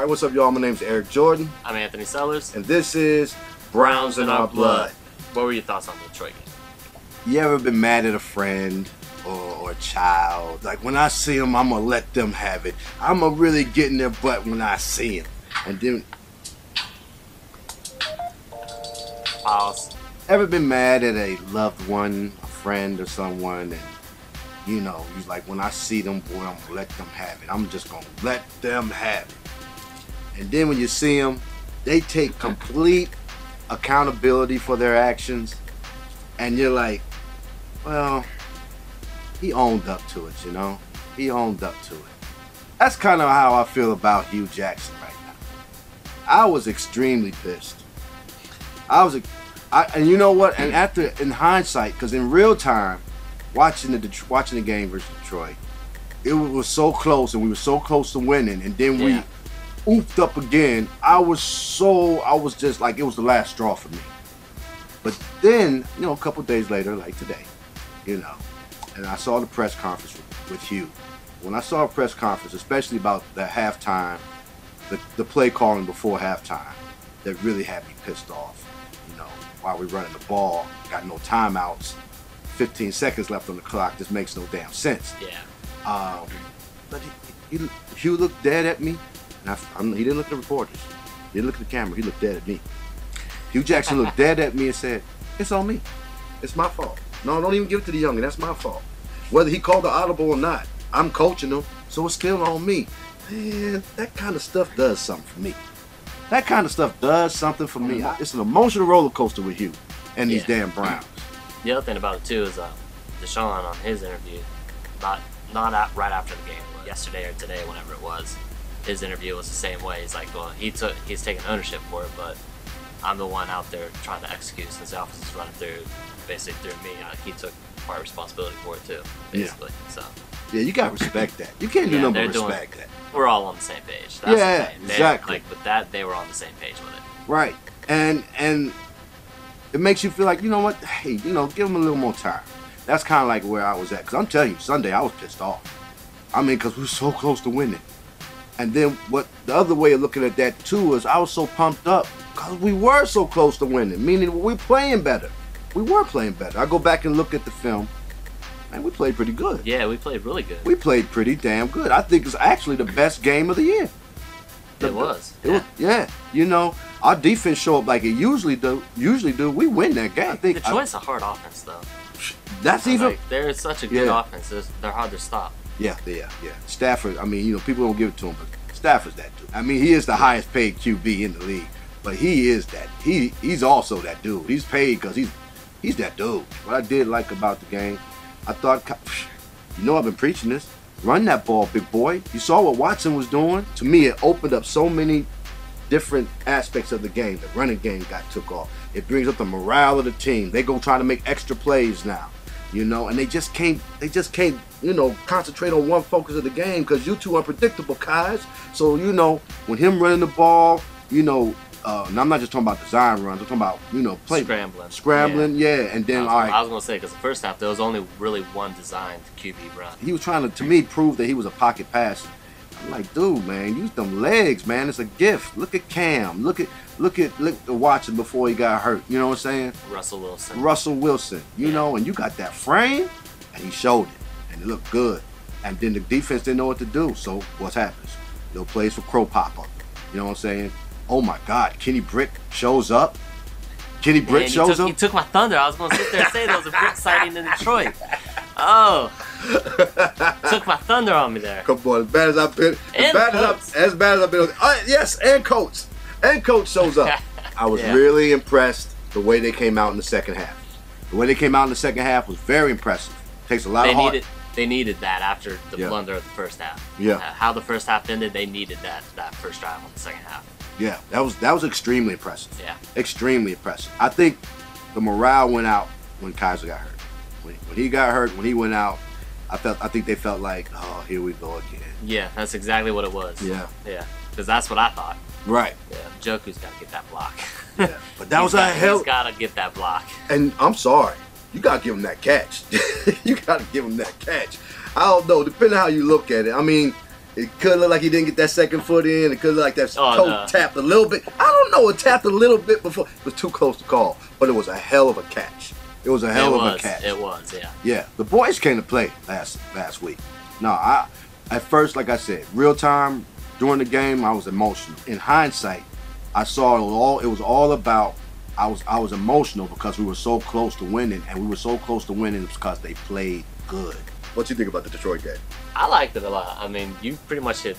Alright, what's up, y'all? My name's Eric Jordan. I'm Anthony Sellers. And this is Browns in Our Blood. What were your thoughts on the Detroit game? You ever been mad at a friend or a child? Like, when I see them, I'm going to let them have it. I'm going to really get in their butt when I see them. And then... Pause. Ever been mad at a loved one, a friend or someone, and you know, you're like, when I see them, boy, I'm gonna let them have it. I'm just gonna let them have it. And then when you see them, they take complete accountability for their actions, and you're like, well, he owned up to it, you know? He owned up to it. That's kind of how I feel about Hugh Jackson right now. I was extremely pissed. And you know what? And in hindsight, because in real time, watching the game versus Detroit, it was so close, and we were so close to winning, and then we oofed up again. I was just like, it was the last straw for me. But then, you know, a couple days later, like today, you know, and I saw the press conference with Hugh. When I saw a press conference, especially about the halftime, the play calling before halftime, that really had me pissed off. You know, while we're running the ball, got no timeouts, 15 seconds left on the clock. This makes no damn sense. Yeah. But Hugh looked dead at me. And he didn't look at the reporters. He didn't look at the camera. He looked dead at me. Hugh Jackson looked dead at me and said, "It's on me. It's my fault. No, don't even give it to the youngin. That's my fault. Whether he called the audible or not, I'm coaching him, so it's still on me." Man, that kind of stuff does something for me. That kind of stuff does something for me. It's an emotional roller coaster with Hugh and these damn Browns. The other thing about it too is Deshone on his interview, not right after the game, but yesterday or today, whenever it was, his interview was the same way. He's like, well, he's taking ownership for it, but I'm the one out there trying to execute since the offense is running basically through me. He took part of responsibility for it too, basically. Yeah. So. Yeah, you gotta respect that. You can't do nothing but respect that. We're all on the same page. That's the thing. Exactly. Like with that, they were on the same page with it. Right, and it makes you feel like, you know what? Hey, you know, give them a little more time. That's kind of like where I was at. Because I'm telling you, Sunday I was pissed off. I mean, because we were so close to winning. And then what the other way of looking at that too is I was so pumped up because we were so close to winning. Meaning we're playing better. We were playing better. I go back and look at the film, and we played pretty good. Yeah, we played really good. We played pretty damn good. I think it's actually the best game of the year. It was. Yeah. You know, our defense showed up like it usually do. We win that game. I think Detroit's a hard offense, though. That's even. Like, they're such a good offense. They're hard to stop. Yeah. Stafford. I mean, you know, people don't give it to him, but Stafford's that dude. I mean, he is the highest paid QB in the league, but he is that. He's also that dude. He's paid because he's that dude. What I did like about the game, I thought, you know, I've been preaching this. Run that ball, big boy. You saw what Watson was doing. To me, it opened up so many different aspects of the game. The running game took off. It brings up the morale of the team. They go try to make extra plays now, you know, and they just can't, you know, concentrate on one focus of the game because you're too unpredictable, guys. So, you know, when him running the ball, you know, and I'm not just talking about design runs. I'm talking about, you know, scrambling, yeah. And then I was gonna say, because the first half there was only really one designed QB run. He was trying to me, prove that he was a pocket passer. I'm like, dude, man, use them legs, man. It's a gift. Look at Cam. Look at Watson before he got hurt. You know what I'm saying? Russell Wilson. You know, and you got that frame, and he showed it, and it looked good. And then the defense didn't know what to do. So what happens? Little plays for Crow pop up. You know what I'm saying? Oh my God, Kenny Britt shows up. He took my thunder. I was going to sit there and say there was a Britt sighting in Detroit. Oh. Took my thunder on me there. Come on, as bad as I've been. As bad as I've been. Yes, and Coach. And Coach shows up. I was really impressed the way they came out in the second half. The way they came out in the second half was very impressive. Takes a lot of heart. They needed that after the blunder of the first half. Yeah. How the first half ended, they needed that first drive on the second half. Yeah, that was extremely impressive. Yeah. Extremely impressive. I think the morale went out when Kizer got hurt. When he got hurt, when he went out, I think they felt like, oh, here we go again. Yeah, that's exactly what it was. Yeah. Yeah. Because that's what I thought. Right. Yeah. Joku's got to get that block. Yeah. But that was a hell. He's got to get that block. And I'm sorry. You got to give him that catch. You got to give him that catch. I don't know. Depending on how you look at it. I mean, It could look like he didn't get that second foot in. It could look like that toe tapped a little bit. I don't know. It tapped a little bit before. It was too close to call. But it was a hell of a catch. It was a hell of a catch. It was, yeah. Yeah. The boys came to play last week. No, at first, like I said, real time during the game, I was emotional. In hindsight, I saw it was all about. I was emotional because we were so close to winning, and we were so close to winning because they played good. What you think about the Detroit game? I liked it a lot. I mean, you pretty much hit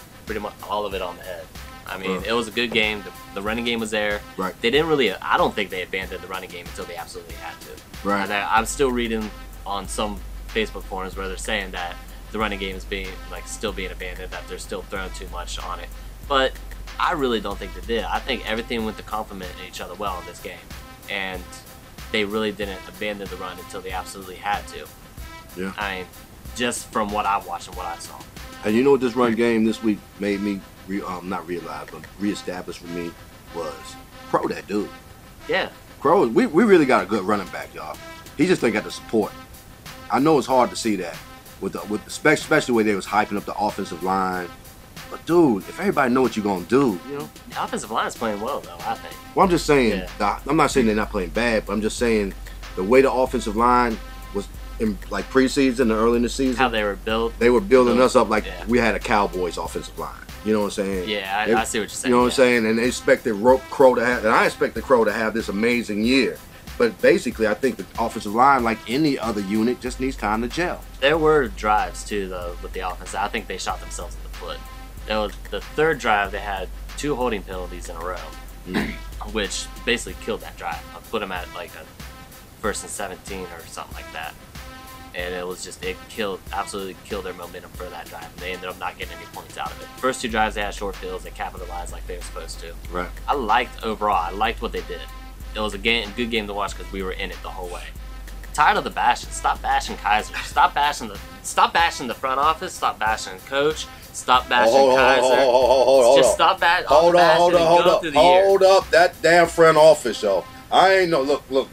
all of it on the head. I mean, it was a good game. The running game was there. Right. They didn't really. I don't think they abandoned the running game until they absolutely had to. Right. And I'm still reading on some Facebook forums where they're saying that the running game is still being abandoned, that they're still throwing too much on it. But I really don't think they did. I think everything went to complement each other well in this game, and they really didn't abandon the run until they absolutely had to. Yeah. I mean, just from what I watched and what I saw. And you know what this run game this week made me not realize, but reestablished for me was Crow, that dude. Yeah. Crow, we really got a good running back, y'all. He just ain't got the support. I know it's hard to see that especially the way they was hyping up the offensive line. But dude, if everybody know what you're gonna do, you know. The offensive line is playing well though, I think. Well, I'm just saying. Yeah. I'm not saying they're not playing bad, but I'm just saying the way the offensive line was in like preseason, early in the season. How they were built. They were building us up like we had a Cowboys offensive line. You know what I'm saying? Yeah, I see what you're saying. You know what I'm saying? And they expected Crow to have, and I expected Crow to have this amazing year. But basically, I think the offensive line, like any other unit, just needs time to gel. There were drives too, though, with the offense. I think they shot themselves in the foot. There was the third drive, they had 2 holding penalties in a row, which basically killed that drive. I put them at like a 1st and 17 or something like that. And it was just, absolutely killed their momentum for that drive. And they ended up not getting any points out of it. First 2 drives, they had short fields. They capitalized like they were supposed to. Right. I liked what they did. It was a good game to watch because we were in it the whole way. Tired of the bashing. Stop bashing Kizer. Stop bashing the front office. Stop bashing coach. Stop bashing Kizer. Just stop bashing. Hold up. That damn front office, yo. I ain't know. Look.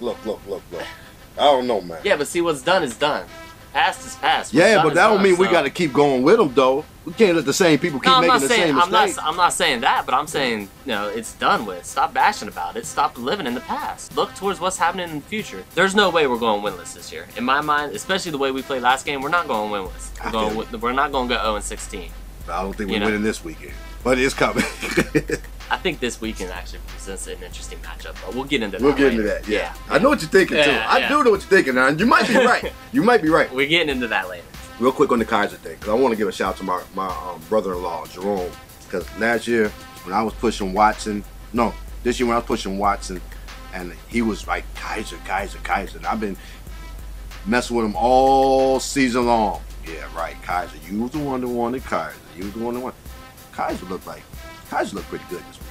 I don't know, man. Yeah, but see, what's done is done. Past is past. Yeah, but that don't mean we got to keep going with them, though. We can't let the same people keep making the same mistakes. I'm not saying that, but I'm saying, it's done with. Stop bashing about it. Stop living in the past. Look towards what's happening in the future. There's no way we're going winless this year. In my mind, especially the way we played last game, we're not going winless. We're not going to go 0-16. I don't think we're winning this weekend, but it's coming. I think this weekend actually presents an interesting matchup, but we'll get into that. We'll get into that, yeah. I know what you're thinking, too. I do know what you're thinking, and you might be right. You might be right. We're getting into that later. Real quick on the Kizer thing, because I want to give a shout out to my brother-in-law, Jerome, because last year when I was pushing Watson, this year when I was pushing Watson, and he was like, Kizer, and I've been messing with him all season long. Yeah, right, Kizer, you was the one that wanted Kizer. You was the one that wanted. Kizer looked pretty good this weekend.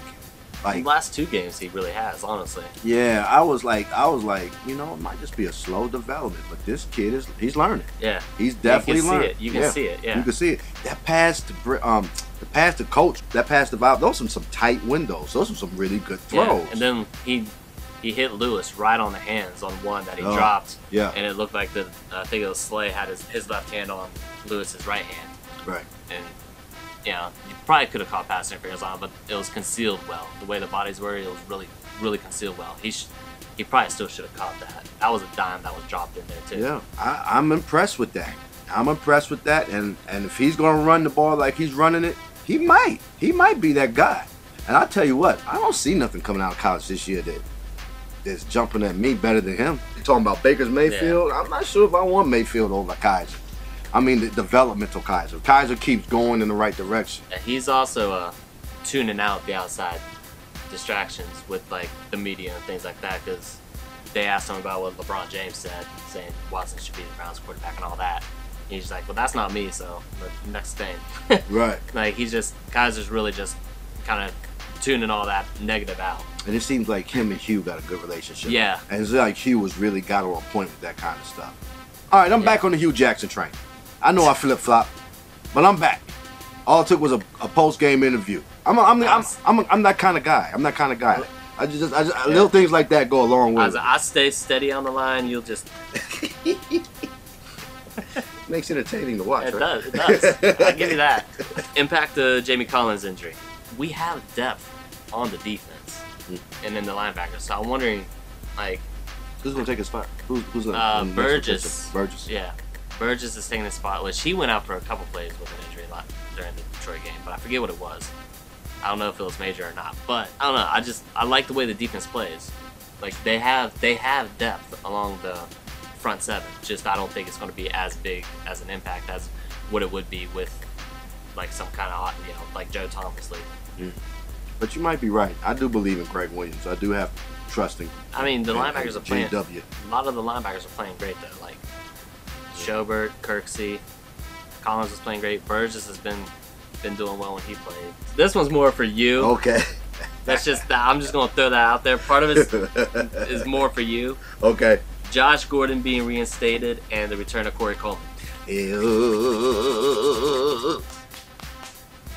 Like the last 2 games he really has, honestly. Yeah, I was like, it might just be a slow development, but this kid he's learning. Yeah, he's definitely learning. You can see it. Yeah, you can see it. That pass to Coach, that pass to Bob, those are some tight windows. Those are some really good throws. Yeah. And then he hit Lewis right on the hands on one that he dropped. Yeah, and it looked like I think it was Slay had his left hand on Lewis's right hand. Right. And you probably could have caught pass interference on, but it was concealed well. The way the bodies were, it was really, really concealed well. He probably still should have caught that. That was a dime that was dropped in there too. Yeah, I'm impressed with that. And if he's gonna run the ball like he's running it, he might be that guy. And I'll tell you what, I don't see nothing coming out of college this year that's jumping at me better than him. You're talking about Baker's Mayfield? Yeah. I'm not sure if I want Mayfield over Kizer. I mean, the developmental Kizer. Kizer keeps going in the right direction. He's also tuning out the outside distractions with like the media and things like that, because they asked him about what LeBron James said, saying Watson should be the Browns quarterback and all that. And he's like, well, that's not me, so next thing. Right. Like Kizer's really just kind of tuning all that negative out. And it seems like him and Hugh got a good relationship. Yeah. And it's like Hugh was really got on point with that kind of stuff. All right, I'm back on the Hugh Jackson train. I know I flip-flop, but I'm back. All it took was a post-game interview. I'm that kind of guy. I just little things like that go a long way. I stay steady on the line. You'll just. makes it entertaining to watch. It right? does. It does. I'll give you that. Impact of Jamie Collins' injury. We have depth on the defense and then the linebackers. So I'm wondering, like, who's gonna take his spot? Who's gonna? Burgess. Burgess. Yeah, Burgess is taking his spot, which he went out for a couple plays with an injury during the Detroit game, but I forget what it was. I don't know if it was major or not, but I don't know. I like the way the defense plays. Like they have depth along the front seven. Just I don't think it's going to be as big as an impact as what it would be with like some kind of like Joe Thomas lead. But you might be right. I do believe in Greg Williams. I do have trusting. I mean, the linebackers are playing. JW. A lot of the linebackers are playing great though. Like Schobert, Kirksey, Collins is playing great. Burgess has been doing well when he played. This one's more for you. Okay. That's just I'm just gonna throw that out there. Part of it is more for you. Okay. Josh Gordon being reinstated and the return of Cory Coleman.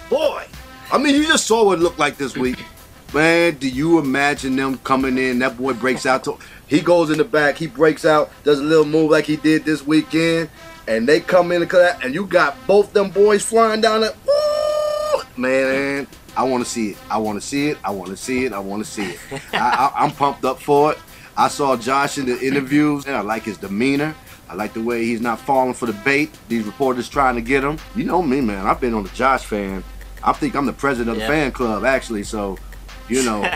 Boy, I mean, you just saw what it looked like this week. Man, do you imagine them coming in? That boy breaks out. He goes in the back. He breaks out, does a little move like he did this weekend. And they come in and you got both them boys flying down there. Man, I want to see it. I want to see it. I want to see it. I want to see it. I'm pumped up for it. I saw Josh in the interviews, and I like his demeanor. I like the way he's not falling for the bait. These reporters trying to get him. You know me, man. I've been on the Josh fan. I think I'm the president of the fan club, actually. So, you know,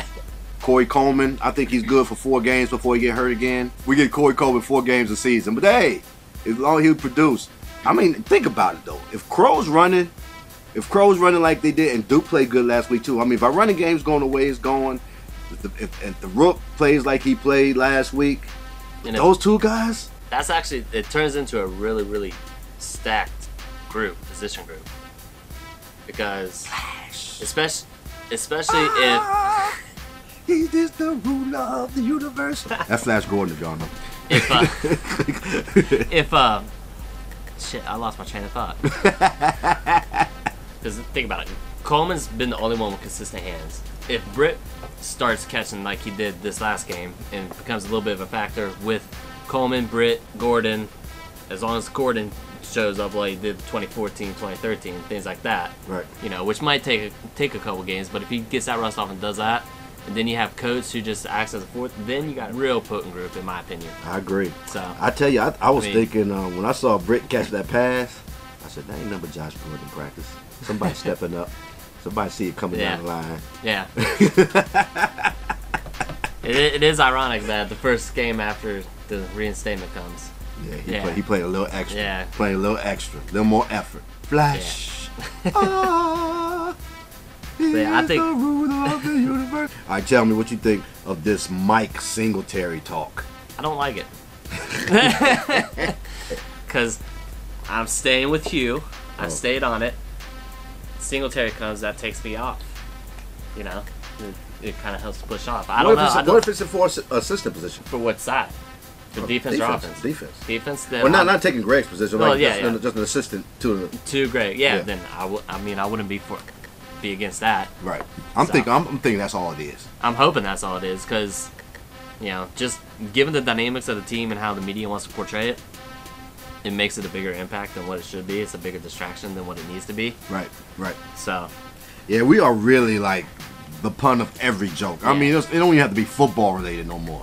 Cory Coleman, I think he's good for 4 games before he get hurt again. We get Cory Coleman 4 games a season. But, hey, as long as he produce. I mean, think about it, though. If Crow's running like they did, and Duke played good last week, too. I mean, if our running game's going the way it's going, if the Rook plays like he played last week, those two guys. That's actually, it turns into a really, really stacked position group. Because, especially if... He is the ruler of the universe. That's Flash Gordon, if y'all know. Shit, I lost my train of thought. Because think about it. Coleman's been the only one with consistent hands. If Britt starts catching like he did this last game and becomes a little bit of a factor with Coleman, Britt, Gordon, as long as Gordon shows up like he did 2014, 2013, things like that. Right. You know, which might take a couple games, but if he gets that rust off and does that, and then you have Coates who just acts as a fourth, then you got a real potent group, in my opinion. I agree. So I tell you, I was thinking when I saw Britt catch that pass, I said, that ain't nothing but Josh Gordon practice. Somebody stepping up. Somebody see it coming down the line. Yeah. It is ironic that the first game after the reinstatement comes. Yeah, he played a little extra. Yeah. Playing a little more effort. Flash. Yeah. I think. The ruler of the universe. All right, tell me what you think of this Mike Singletary talk. I don't like it. Because I'm staying with you. I stayed on it. Singletary comes, that takes me off. You know, it kind of helps to push off. I don't know. What if it's a for assistant position? For what side? For defense or offense? Defense. Then well, not taking Greg's position. Well, just an assistant to Greg. Yeah. Then I wouldn't be against that. Right. I'm thinking that's all it is. I'm hoping that's all it is because, you know, just given the dynamics of the team and how the media wants to portray it, it makes it a bigger impact than what it should be. It's a bigger distraction than what it needs to be. Right. So. Yeah, we are really like the pun of every joke. Yeah. I mean, it don't even have to be football related no more.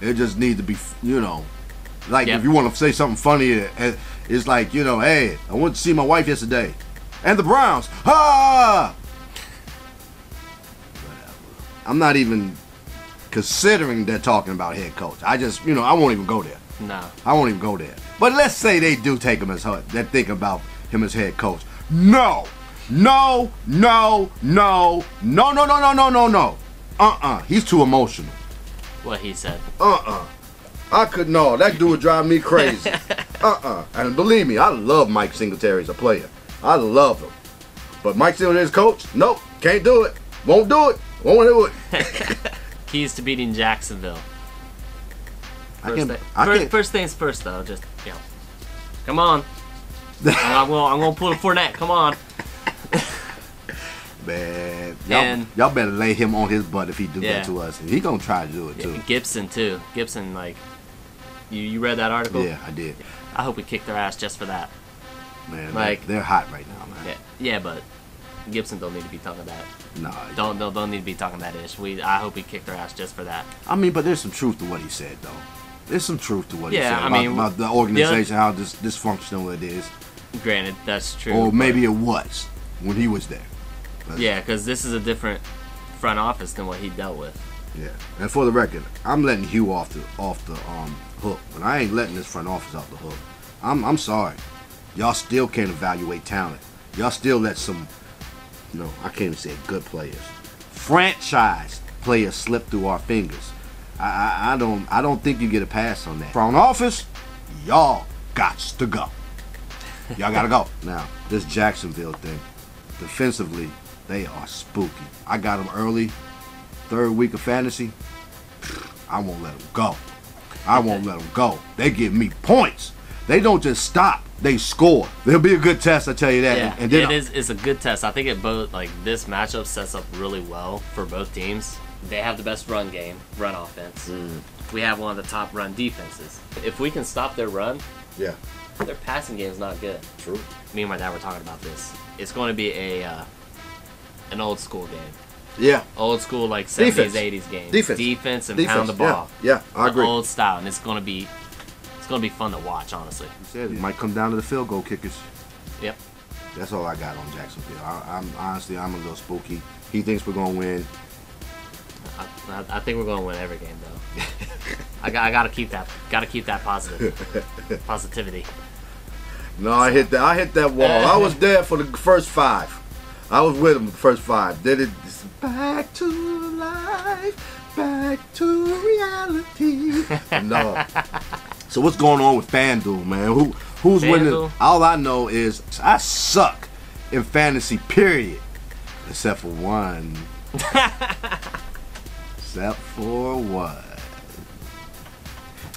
It just needs to be, you know, like if you want to say something funny, it's like, you know, hey, I went to see my wife yesterday. And the Browns. Ah! I'm not even considering they're talking about head coach. I just, you know, I won't even go there. No. I won't even go there. But let's say they do take him as head. They think about him as head coach. No. He's too emotional. What he said. I could no. That dude would drive me crazy. And believe me, I love Mike Singletary as a player. I love him. But Mike Singletary as coach? Nope. Can't do it. Won't do it. Won't do it. Keys to beating Jacksonville. First things first, though. Just, you know, come on. I'm gonna pull a Fournette. Come on. Man, y'all better lay him on his butt if he do that to us. He gonna try to do it too. Gibson too. Gibson, like, you read that article? Yeah, I did. I hope we kick their ass just for that. Man, like they're hot right now, man. Yeah, but Gibson don't need to be talking that. Nah. Don't need to be talking that ish. I hope he kicked their ass just for that. I mean, but there's some truth to what he said, though. There's some truth to what he said about the organization, how dysfunctional it is. Granted, that's true. Or maybe it was when he was there. Yeah, because this is a different front office than what he dealt with. Yeah, and for the record, I'm letting Hugh off the hook, and I ain't letting this front office off the hook. I'm sorry, y'all still can't evaluate talent. Y'all still let some, I can't even say good players, franchise players slip through our fingers. I don't think you get a pass on that. Front office, y'all gots to go. Y'all gotta go. Now, this Jacksonville thing, defensively, they are spooky. I got them early, third week of fantasy. I won't let them go. I won't let them go. They give me points. They don't just stop. They score. It'll be a good test, I tell you that. Yeah, and then it's a good test. I think this matchup sets up really well for both teams. They have the best run offense. We have one of the top run defenses. If we can stop their run, yeah, their passing game is not good. True. Me and my dad were talking about this. It's going to be an old school game. Yeah. Old school, like 70s, 80s game. Defense and pound the ball. Yeah, I agree. Old style, and it's going to be fun to watch, honestly. You said it might come down to the field goal kickers. Yep. That's all I got on Jacksonville. I'm honestly, I'm a little spooky. He thinks we're gonna win. I think we're gonna win every game, though. I gotta keep that positivity. No, I hit that wall. I was there for the first 5. I was with him the first 5. Then it's back to life, back to reality. No. So what's going on with Fanduel, man? Who's winning? All I know is I suck in fantasy, period. Except for one. Except for one.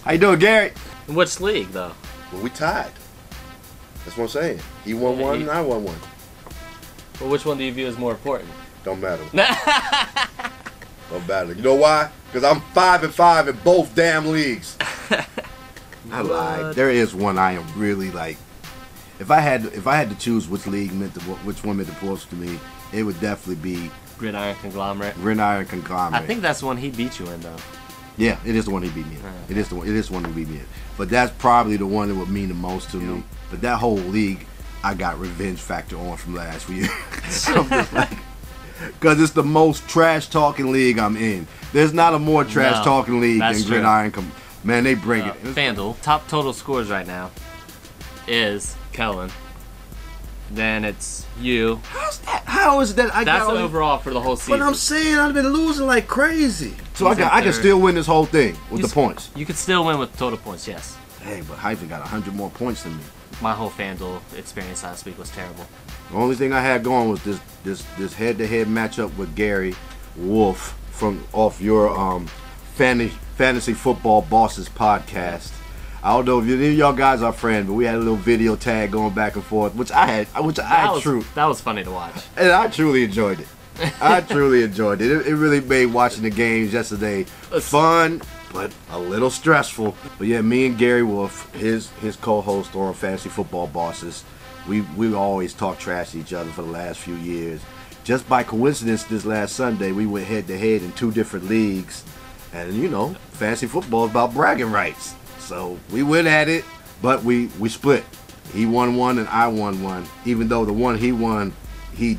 How you doing, Gary? In which league, though? Well, we tied. That's what I'm saying. He won one, and I won one. Well, which one do you view as more important? Don't matter. Don't matter. You know why? Because I'm 5-5 in both damn leagues. I lied. There is one I am really like. If I had to choose which league which one meant the most to me, it would definitely be Gridiron Conglomerate. Gridiron Conglomerate. I think that's the one he beat you in, though. Yeah, it is the one he beat me in. It is the one he beat me in. But that's probably the one that would mean the most to me. But that whole league, I got revenge factor on from last year. Because it's the most trash talking league I'm in. There's not a more trash talking league than Gridiron. Man, they bring it. FanDuel, top total scores right now is Kellen. Then it's you. How's that? How is that? That's overall for the whole season. But I'm saying I've been losing like crazy. So I can still win this whole thing with the points. You could still win with total points, yes. Hey, but Hyphen got 100 more points than me. My whole FanDuel experience last week was terrible. The only thing I had going was this head-to-head matchup with Gary Wolf off your Fantasy Football Bosses podcast. I don't know if any of y'all guys are friends, but we had a little video tag going back and forth, that was funny to watch. And I truly enjoyed it. It really made watching the games yesterday fun, but a little stressful. But yeah, me and Gary Wolf, his co-host on Fantasy Football Bosses, we always talk trash to each other for the last few years. Just by coincidence, this last Sunday, we went head-to-head in 2 different leagues. And, fantasy football is about bragging rights. So we went at it, but we split. He won one and I won one. Even though the one he won, it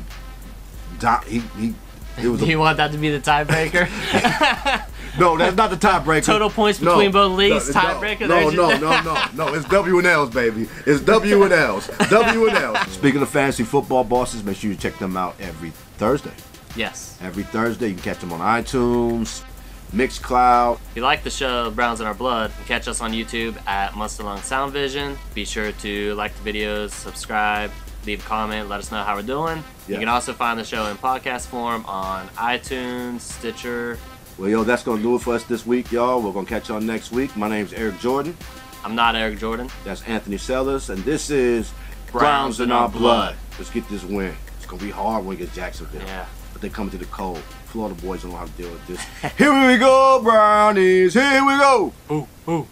was. You want that to be the tiebreaker? No, that's not the tiebreaker. Total points between both leagues, tiebreaker. No. It's W and L's, baby. It's W and L's. W and L's. Speaking of Fantasy Football Bosses, make sure you check them out every Thursday. Yes. Every Thursday, you can catch them on iTunes, Mixcloud. If you like the show Browns in Our Blood, you can catch us on YouTube at MONSTALUNG Sound Vision. Be sure to like the videos, subscribe, leave a comment, let us know how we're doing. Yeah. You can also find the show in podcast form on iTunes, Stitcher. Well, that's going to do it for us this week, y'all. We're going to catch y'all next week. My name's Eric Jordan. I'm not Eric Jordan. That's Anthony Sellers. And this is Browns in Our Blood. Let's get this win. It's going to be hard when we get Jacksonville. Yeah. But they come to the cold. Florida boys don't know how to deal with this. Here we go, Brownies. Here we go. Ooh, ooh.